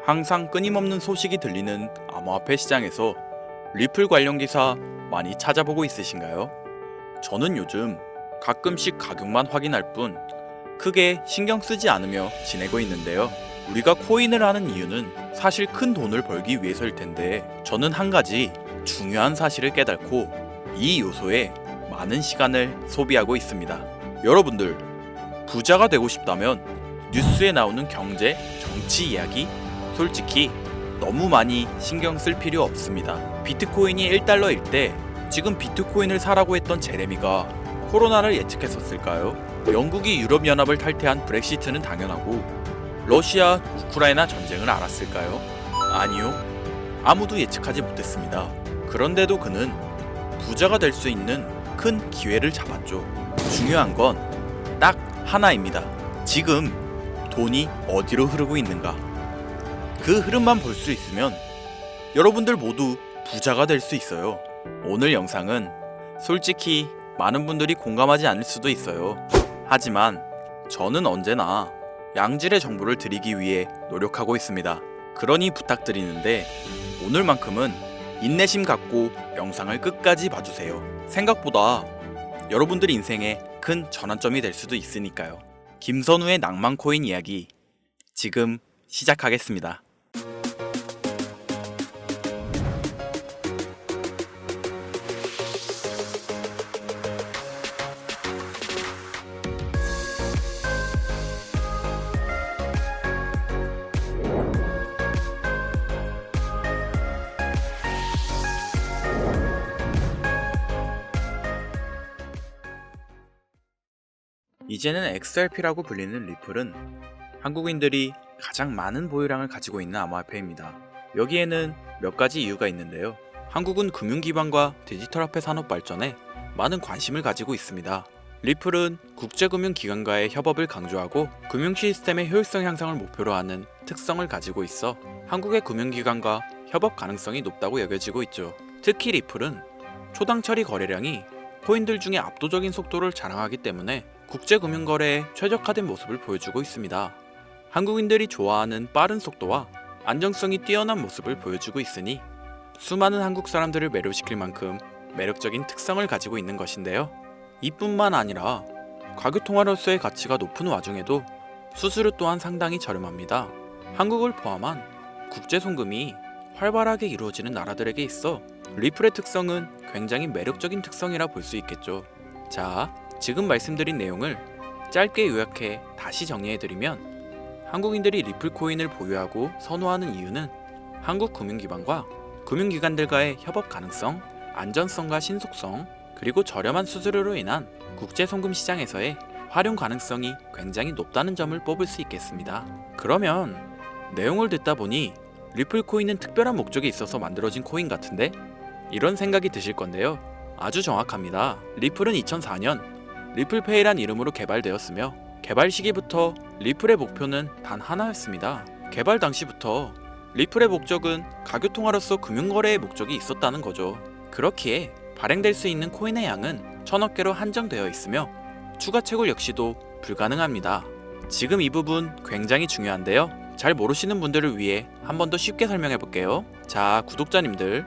항상 끊임없는 소식이 들리는 암호화폐 시장에서 리플 관련 기사 많이 찾아보고 있으신가요? 저는 요즘 가끔씩 가격만 확인할 뿐 크게 신경 쓰지 않으며 지내고 있는데요. 우리가 코인을 하는 이유는 사실 큰 돈을 벌기 위해서일 텐데, 저는 한 가지 중요한 사실을 깨닫고 이 요소에 많은 시간을 소비하고 있습니다. 여러분들, 부자가 되고 싶다면 뉴스에 나오는 경제, 정치 이야기 솔직히 너무 많이 신경 쓸 필요 없습니다. 비트코인이 1달러일 때 지금 비트코인을 사라고 했던 제레미가 코로나를 예측했었을까요? 영국이 유럽연합을 탈퇴한 브렉시트는 당연하고 러시아, 우크라이나 전쟁을 알았을까요? 아니요. 아무도 예측하지 못했습니다. 그런데도 그는 부자가 될 수 있는 큰 기회를 잡았죠. 중요한 건 딱 하나입니다. 지금 돈이 어디로 흐르고 있는가? 그 흐름만 볼 수 있으면 여러분들 모두 부자가 될 수 있어요. 오늘 영상은 솔직히 많은 분들이 공감하지 않을 수도 있어요. 하지만 저는 언제나 양질의 정보를 드리기 위해 노력하고 있습니다. 그러니 부탁드리는데 오늘만큼은 인내심 갖고 영상을 끝까지 봐주세요. 생각보다 여러분들 인생에 큰 전환점이 될 수도 있으니까요. 김선우의 낭만 코인 이야기 지금 시작하겠습니다. 이제는 XRP라고 불리는 리플은 한국인들이 가장 많은 보유량을 가지고 있는 암호화폐입니다. 여기에는 몇 가지 이유가 있는데요. 한국은 금융기반과 디지털화폐 산업 발전에 많은 관심을 가지고 있습니다. 리플은 국제금융기관과의 협업을 강조하고 금융 시스템의 효율성 향상을 목표로 하는 특성을 가지고 있어 한국의 금융기관과 협업 가능성이 높다고 여겨지고 있죠. 특히 리플은 초당 처리 거래량이 코인들 중에 압도적인 속도를 자랑하기 때문에 국제금융거래에 최적화된 모습을 보여주고 있습니다. 한국인들이 좋아하는 빠른 속도와 안정성이 뛰어난 모습을 보여주고 있으니 수많은 한국 사람들을 매료시킬 만큼 매력적인 특성을 가지고 있는 것인데요. 이뿐만 아니라 과교통화로서의 가치가 높은 와중에도 수수료 또한 상당히 저렴합니다. 한국을 포함한 국제송금이 활발하게 이루어지는 나라들에게 있어 리플의 특성은 굉장히 매력적인 특성이라 볼 수 있겠죠. 자, 지금 말씀드린 내용을 짧게 요약해 다시 정리해드리면, 한국인들이 리플 코인을 보유하고 선호하는 이유는 한국 금융기관과 금융기관들과의 협업 가능성, 안전성과 신속성, 그리고 저렴한 수수료로 인한 국제송금 시장에서의 활용 가능성이 굉장히 높다는 점을 뽑을 수 있겠습니다. 그러면 내용을 듣다 보니 리플 코인은 특별한 목적이 있어서 만들어진 코인 같은데? 이런 생각이 드실 건데요. 아주 정확합니다. 리플은 2004년 리플페이란 이름으로 개발되었으며 개발 시기부터 리플의 목표는 단 하나였습니다. 개발 당시부터 리플의 목적은 가교통화로서 금융거래의 목적이 있었다는 거죠. 그렇기에 발행될 수 있는 코인의 양은 1000억 개로 한정되어 있으며 추가 채굴 역시도 불가능합니다. 지금 이 부분 굉장히 중요한데요. 잘 모르시는 분들을 위해 한 번 더 쉽게 설명해 볼게요. 자, 구독자님들,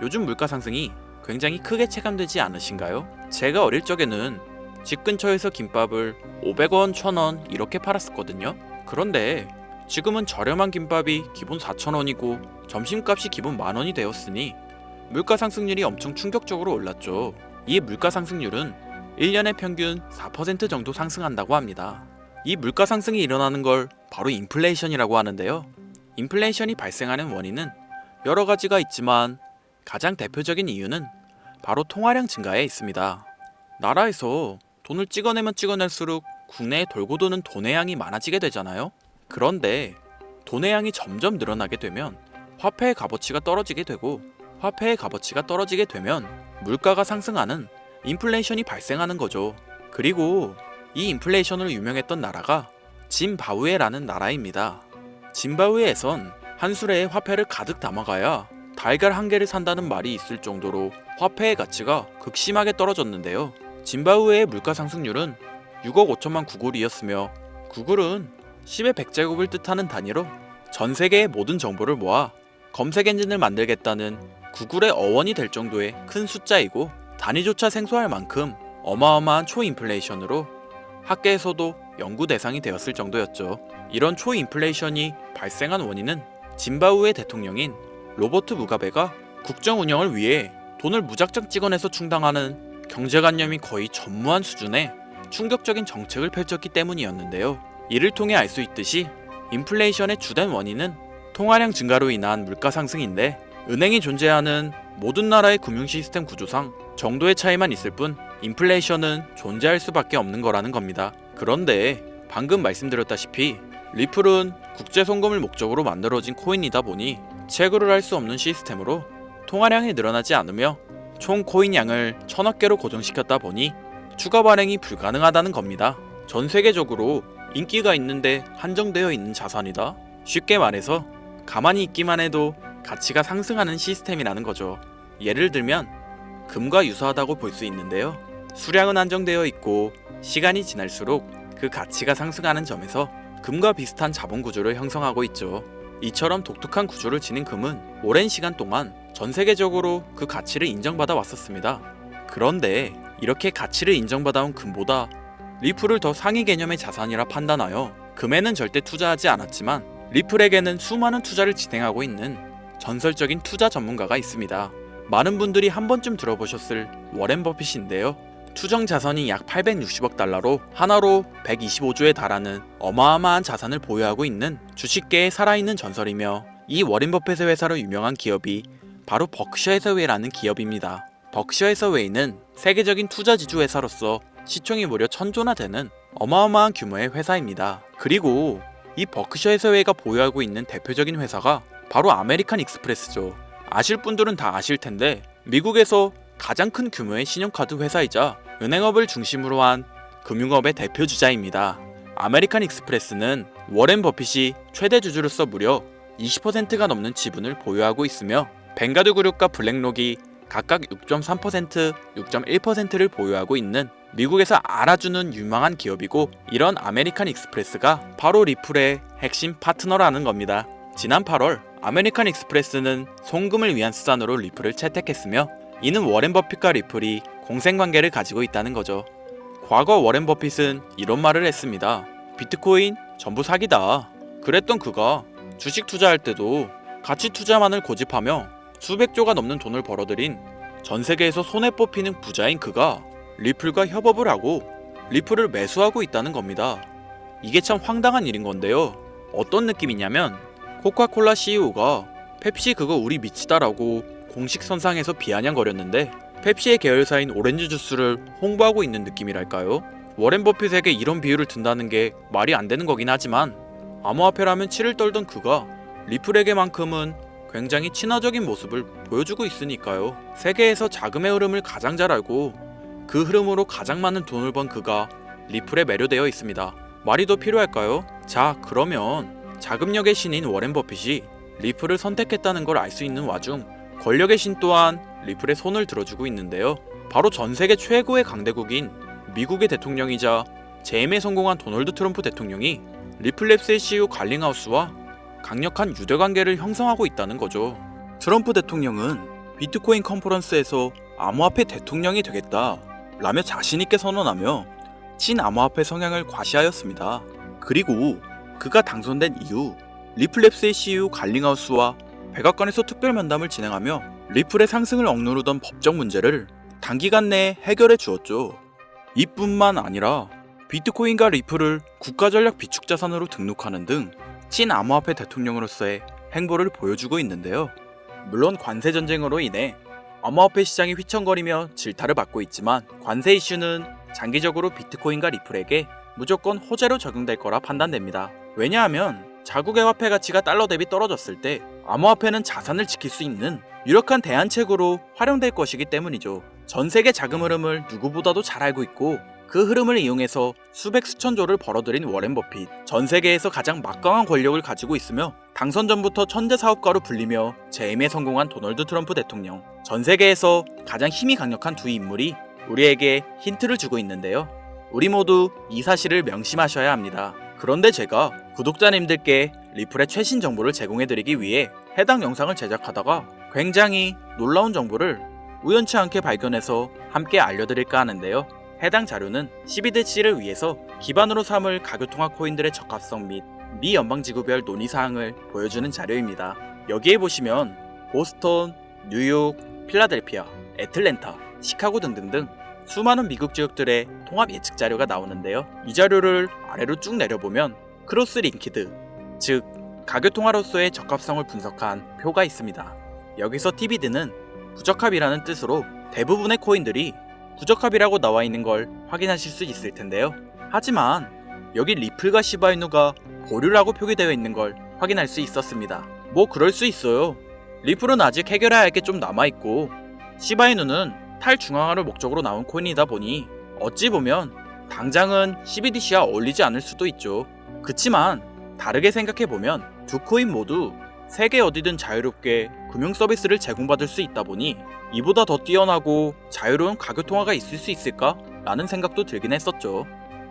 요즘 물가 상승이 굉장히 크게 체감되지 않으신가요? 제가 어릴 적에는 집 근처에서 김밥을 500원, 1000원 이렇게 팔았었거든요. 그런데 지금은 저렴한 김밥이 기본 4000원이고 점심값이 기본 10,000원이 되었으니 물가 상승률이 엄청 충격적으로 올랐죠. 이 물가 상승률은 1년에 평균 4% 정도 상승한다고 합니다. 이 물가 상승이 일어나는 걸 바로 인플레이션이라고 하는데요. 인플레이션이 발생하는 원인은 여러 가지가 있지만 가장 대표적인 이유는 바로 통화량 증가에 있습니다. 나라에서 돈을 찍어내면 찍어낼수록 국내에 돌고 도는 돈의 양이 많아지게 되잖아요. 그런데 돈의 양이 점점 늘어나게 되면 화폐의 값어치가 떨어지게 되고, 화폐의 값어치가 떨어지게 되면 물가가 상승하는 인플레이션이 발생하는 거죠. 그리고 이 인플레이션으로 유명했던 나라가 짐바브웨라는 나라입니다. 짐바브웨에선 한 수레에 화폐를 가득 담아가야 달걀 한 개를 산다는 말이 있을 정도로 화폐의 가치가 극심하게 떨어졌는데요. 짐바브웨의 물가 상승률은 6억 5천만 구글이었으며, 구글은 10의 100제곱을 뜻하는 단위로 전 세계의 모든 정보를 모아 검색 엔진을 만들겠다는 구글의 어원이 될 정도의 큰 숫자이고 단위조차 생소할 만큼 어마어마한 초인플레이션으로 학계에서도 연구 대상이 되었을 정도였죠. 이런 초인플레이션이 발생한 원인은 짐바브웨 대통령인 로버트 무가베가 국정 운영을 위해 돈을 무작정 찍어내서 충당하는 경제관념이 거의 전무한 수준의 충격적인 정책을 펼쳤기 때문이었는데요. 이를 통해 알 수 있듯이 인플레이션의 주된 원인은 통화량 증가로 인한 물가 상승인데 은행이 존재하는 모든 나라의 금융 시스템 구조상 정도의 차이만 있을 뿐 인플레이션은 존재할 수밖에 없는 거라는 겁니다. 그런데 방금 말씀드렸다시피 리플은 국제 송금을 목적으로 만들어진 코인이다 보니 채굴을 할 수 없는 시스템으로 통화량이 늘어나지 않으며 총 코인 양을 1000억 개로 고정시켰다 보니 추가 발행이 불가능하다는 겁니다. 전 세계적으로 인기가 있는데 한정되어 있는 자산이다. 쉽게 말해서 가만히 있기만 해도 가치가 상승하는 시스템이라는 거죠. 예를 들면 금과 유사하다고 볼 수 있는데요. 수량은 한정되어 있고 시간이 지날수록 그 가치가 상승하는 점에서 금과 비슷한 자본 구조를 형성하고 있죠. 이처럼 독특한 구조를 지닌 금은 오랜 시간 동안 전 세계적으로 그 가치를 인정받아 왔었습니다. 그런데 이렇게 가치를 인정받아온 금보다 리플을 더 상위 개념의 자산이라 판단하여 금에는 절대 투자하지 않았지만 리플에게는 수많은 투자를 진행하고 있는 전설적인 투자 전문가가 있습니다. 많은 분들이 한 번쯤 들어보셨을 워렌 버핏인데요. 추정 자산이 약 860억 달러로 하나로 125조에 달하는 어마어마한 자산을 보유하고 있는 주식계의 살아있는 전설이며 이 워렌 버핏의 회사로 유명한 기업이 바로 버크셔 해서웨이라는 기업입니다. 버크셔 해서웨이는 세계적인 투자 지주 회사로서 시총이 무려 1000조나 되는 어마어마한 규모의 회사입니다. 그리고 이 버크셔 해서웨이가 보유하고 있는 대표적인 회사가 바로 아메리칸 익스프레스죠. 아실 분들은 다 아실 텐데 미국에서 가장 큰 규모의 신용카드 회사이자 은행업을 중심으로 한 금융업의 대표 주자입니다. 아메리칸 익스프레스는 워렌 버핏이 최대 주주로서 무려 20%가 넘는 지분을 보유하고 있으며 벵가드 그룹과 블랙록이 각각 6.3%, 6.1%를 보유하고 있는 미국에서 알아주는 유망한 기업이고 이런 아메리칸 익스프레스가 바로 리플의 핵심 파트너라는 겁니다. 지난 8월 아메리칸 익스프레스는 송금을 위한 수단으로 리플을 채택했으며 이는 워렌 버핏과 리플이 공생관계를 가지고 있다는 거죠. 과거 워렌 버핏은 이런 말을 했습니다. 비트코인 전부 사기다. 그랬던 그가 주식 투자할 때도 가치 투자만을 고집하며 수백조가 넘는 돈을 벌어들인 전 세계에서 손에 뽑히는 부자인 그가 리플과 협업을 하고 리플을 매수하고 있다는 겁니다. 이게 참 황당한 일인 건데요. 어떤 느낌이냐면 코카콜라 CEO가 펩시 그거 우리 미치다라고 공식 선상에서 비아냥거렸는데 펩시의 계열사인 오렌지 주스를 홍보하고 있는 느낌이랄까요? 워렌 버핏에게 이런 비유를 든다는 게 말이 안 되는 거긴 하지만 암호화폐라면 치를 떨던 그가 리플에게만큼은 굉장히 친화적인 모습을 보여주고 있으니까요. 세계에서 자금의 흐름을 가장 잘 알고 그 흐름으로 가장 많은 돈을 번 그가 리플에 매료되어 있습니다. 말이 더 필요할까요? 자, 그러면 자금력의 신인 워렌 버핏이 리플을 선택했다는 걸 알 수 있는 와중 권력의 신 또한 리플에 손을 들어주고 있는데요. 바로 전 세계 최고의 강대국인 미국의 대통령이자 재임에 성공한 도널드 트럼프 대통령이 리플랩스의 CEO 갈링하우스와 강력한 유대관계를 형성하고 있다는 거죠. 트럼프 대통령은 비트코인 컨퍼런스에서 암호화폐 대통령이 되겠다 라며 자신있게 선언하며 친암호화폐 성향을 과시하였습니다. 그리고 그가 당선된 이후 리플랩스의 CEO 갈링하우스와 백악관에서 특별 면담을 진행하며 리플의 상승을 억누르던 법적 문제를 단기간 내에 해결해 주었죠. 이뿐만 아니라 비트코인과 리플을 국가전략 비축자산으로 등록하는 등 친암호화폐 대통령으로서의 행보를 보여주고 있는데요. 물론 관세 전쟁으로 인해 암호화폐 시장이 휘청거리며 질타를 받고 있지만 관세 이슈는 장기적으로 비트코인과 리플에게 무조건 호재로 적용될 거라 판단됩니다. 왜냐하면 자국의 화폐 가치가 달러 대비 떨어졌을 때 암호화폐는 자산을 지킬 수 있는 유력한 대안책으로 활용될 것이기 때문이죠. 전 세계 자금 흐름을 누구보다도 잘 알고 있고 그 흐름을 이용해서 수백 수천조를 벌어들인 워렌 버핏, 전 세계에서 가장 막강한 권력을 가지고 있으며 당선 전부터 천재 사업가로 불리며 재임에 성공한 도널드 트럼프 대통령, 전 세계에서 가장 힘이 강력한 두 인물이 우리에게 힌트를 주고 있는데요. 우리 모두 이 사실을 명심하셔야 합니다. 그런데 제가 구독자님들께 리플의 최신 정보를 제공해드리기 위해 해당 영상을 제작하다가 굉장히 놀라운 정보를 우연치 않게 발견해서 함께 알려드릴까 하는데요. 해당 자료는 12대C를 위해서 기반으로 삼을 가교통화 코인들의 적합성 및 미 연방지구별 논의사항을 보여주는 자료입니다. 여기에 보시면 보스턴, 뉴욕, 필라델피아, 애틀랜타, 시카고 등등등 수많은 미국 지역들의 통합 예측 자료가 나오는데요. 이 자료를 아래로 쭉 내려보면 크로스 링키드, 즉 가교통화로서의 적합성을 분석한 표가 있습니다. 여기서 TBD는 부적합이라는 뜻으로 대부분의 코인들이 부적합이라고 나와 있는 걸 확인하실 수 있을 텐데요. 하지만 여기 리플과 시바이누가 보류라고 표기되어 있는 걸 확인할 수 있었습니다. 뭐 그럴 수 있어요. 리플은 아직 해결해야 할 게 좀 남아있고 시바이누는 탈중앙화를 목적으로 나온 코인이다 보니 어찌 보면 당장은 CBDC와 어울리지 않을 수도 있죠. 그치만 다르게 생각해보면 두 코인 모두 세계 어디든 자유롭게 금융 서비스를 제공받을 수 있다 보니 이보다 더 뛰어나고 자유로운 가교통화가 있을 수 있을까? 라는 생각도 들긴 했었죠.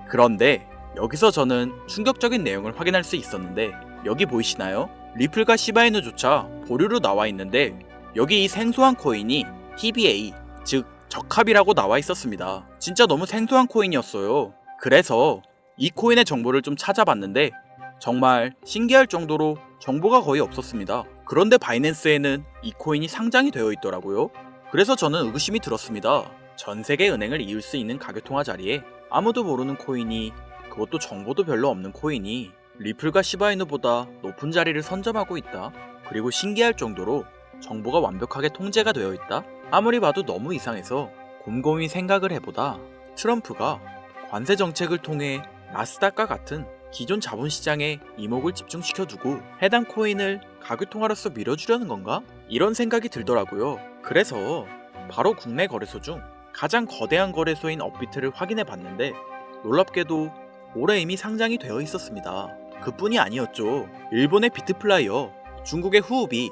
그런데 여기서 저는 충격적인 내용을 확인할 수 있었는데 여기 보이시나요? 리플과 시바이누조차 보류로 나와 있는데 여기 이 생소한 코인이 TBA, 즉 적합이라고 나와 있었습니다. 진짜 너무 생소한 코인이었어요. 그래서 이 코인의 정보를 좀 찾아봤는데 정말 신기할 정도로 정보가 거의 없었습니다. 그런데 바이낸스에는 이 코인이 상장이 되어 있더라고요. 그래서 저는 의구심이 들었습니다. 전 세계 은행을 이을 수 있는 가교통화 자리에 아무도 모르는 코인이, 그것도 정보도 별로 없는 코인이 리플과 시바이누보다 높은 자리를 선점하고 있다. 그리고 신기할 정도로 정보가 완벽하게 통제가 되어 있다. 아무리 봐도 너무 이상해서 곰곰이 생각을 해보다 트럼프가 관세 정책을 통해 나스닥과 같은 기존 자본시장에 이목을 집중시켜두고 해당 코인을 가교통화로서 밀어주려는 건가? 이런 생각이 들더라고요. 그래서 바로 국내 거래소 중 가장 거대한 거래소인 업비트를 확인해 봤는데 놀랍게도 올해 이미 상장이 되어 있었습니다. 그뿐이 아니었죠. 일본의 비트플라이어, 중국의 후오비,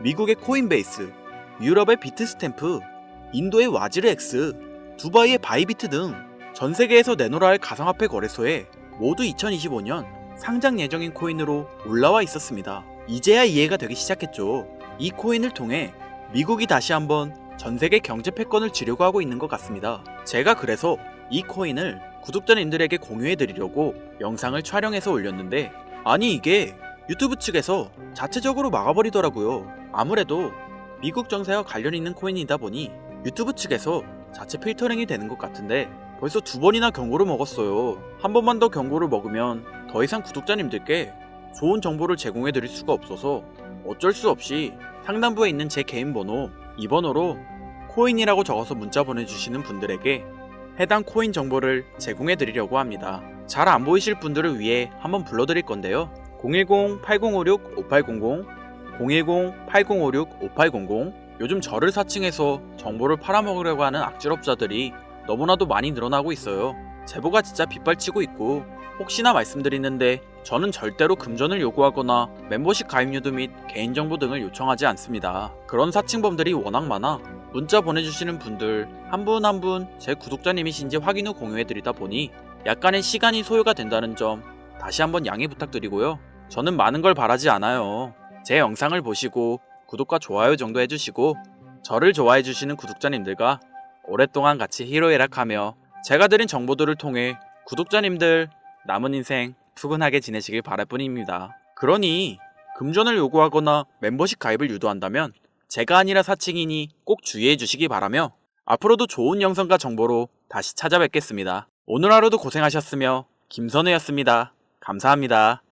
미국의 코인베이스, 유럽의 비트스탬프, 인도의 와즈르엑스, 두바이의 바이비트 등 전 세계에서 내놓으라 할 가상화폐 거래소에 모두 2025년 상장 예정인 코인으로 올라와 있었습니다. 이제야 이해가 되기 시작했죠. 이 코인을 통해 미국이 다시 한번 전 세계 경제 패권을 쥐려고 하고 있는 것 같습니다. 제가 그래서 이 코인을 구독자님들에게 공유해드리려고 영상을 촬영해서 올렸는데 아니 이게 유튜브 측에서 자체적으로 막아버리더라고요. 아무래도 미국 정세와 관련 있는 코인이다 보니 유튜브 측에서 자체 필터링이 되는 것 같은데 벌써 2번이나 경고를 먹었어요. 한 번만 더 경고를 먹으면 더 이상 구독자님들께 좋은 정보를 제공해드릴 수가 없어서 어쩔 수 없이 상단부에 있는 제 개인 번호, 이 번호로 코인이라고 적어서 문자 보내주시는 분들에게 해당 코인 정보를 제공해드리려고 합니다. 잘 안 보이실 분들을 위해 한번 불러드릴 건데요. 010-8056-5800, 010-8056-5800. 요즘 저를 사칭해서 정보를 팔아먹으려고 하는 악질업자들이 너무나도 많이 늘어나고 있어요. 제보가 진짜 빗발치고 있고 혹시나 말씀드리는데 저는 절대로 금전을 요구하거나 멤버십 가입 유도 및 개인정보 등을 요청하지 않습니다. 그런 사칭범들이 워낙 많아 문자 보내주시는 분들 한 분 한 분 제 구독자님이신지 확인 후 공유해드리다 보니 약간의 시간이 소요가 된다는 점 다시 한번 양해 부탁드리고요. 저는 많은 걸 바라지 않아요. 제 영상을 보시고 구독과 좋아요 정도 해주시고 저를 좋아해주시는 구독자님들과 오랫동안 같이 히로에락하며 제가 드린 정보들을 통해 구독자님들 남은 인생 푸근하게 지내시길 바랄 뿐입니다. 그러니 금전을 요구하거나 멤버십 가입을 유도한다면 제가 아니라 사칭이니 꼭 주의해 주시기 바라며 앞으로도 좋은 영상과 정보로 다시 찾아뵙겠습니다. 오늘 하루도 고생하셨으며 김선우였습니다. 감사합니다.